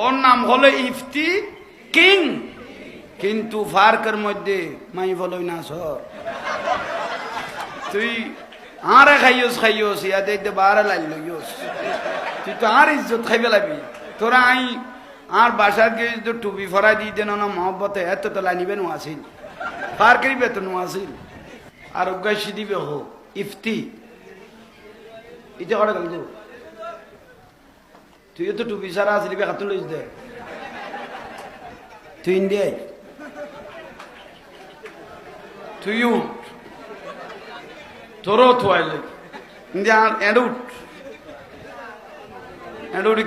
ওর নাম হলো ইফতি কিং, কিন্তু ফার্কের মধ্যে মাই বলই না সর তুই আরে খাইওস ইয়াতে বারে লাইলইস তুই তো আর ইজ্জত খাইবে লাগবি তোরা আই আর বাসার গিয়ে তো টুপি ফরাই দিয়ে দেন না মহব্বতে এত তো লাইনিবে নো আসিল ফার্কেরই বেতন আসিল আর অজ্ঞাসী দিবে হো ইফতি এটা করে গেল তুই তো টুপি সারা আসলি বেকাতুন লইস দে তুই ইন্ডিয়ায় তুই উঠ তোরও থোয়াইলে ইন্ডিয়া এডুট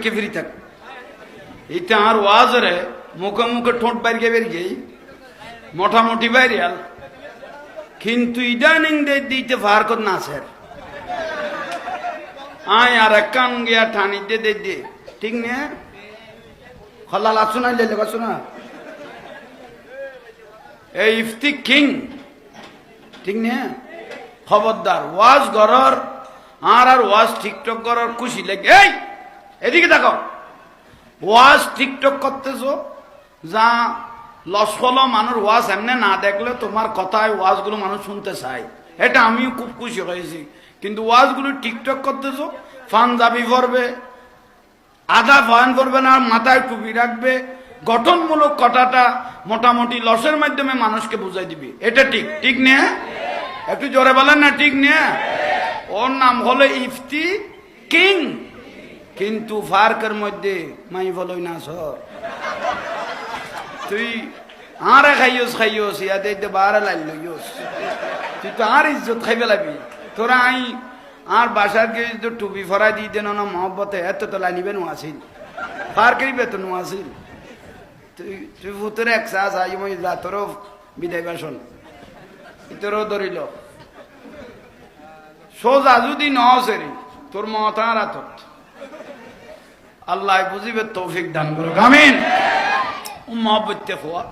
কে ফিরি থাক এটা আর ওয়াজরে মুখে মুখে ঠোঁট বাইরে বেরিয়ে মোটামুটি বাইরিয়াল কিন্তু ইদানিং দিতে ফার কর না স্যার আয় আর কান গিয়া ঠানি দে ঠিক নে খলা লাসু না লে লেবাসু না এই ইফতি কিং ঠিক নে খবরদার ওয়াজ গরর আর ওয়াজ টিকটক গরর খুশি লেগে এই এদিকে দেখো ওয়াজ টিকটক করতেছো যা লসফল মানুষ ওয়াজ এমনি না দেখলে তোমার কথায় ওয়াজগুলো মানুষ শুনতে চায় এটা আমিও খুব খুশি হয়েছি কিন্তু ওয়াজগুলো টিকটক করতেছো পাঞ্জাবি পরবে আধা ফান পরবে না মাথায় টুপি রাখবে গঠনমূলক কথাটা মোটামুটি লসের মাধ্যমে মানুষকে বুঝাই দিবি এটা ঠিক ঠিক নে একটু জোরে বলেন না ঠিক নে ওর নাম হলো ইফতি কিং কিন্তু ফার্কের মধ্যে মাই বলই না সর তুই আরে খাইওস ইয়াতে বারে লাইলইস তুই তো আর ইজ্জত খাইবে লাগবি তোরা আই আর বাসার গিয়ে তো টুপি ফরাই দিয়ে দেন না মহব্বতে এত তো লাইনিবে নো আসিল ফার্কেরই বেতন আসিল তুই ভূতের এক চাষ আই মই তোরও বিদায় বাসন তোরও ধরিল সোজা যদি নসেরি তোর মতার আতত আল্লাহ বুঝিবে তৌফিক দান করুক আমিন মহব্বতে খোয়া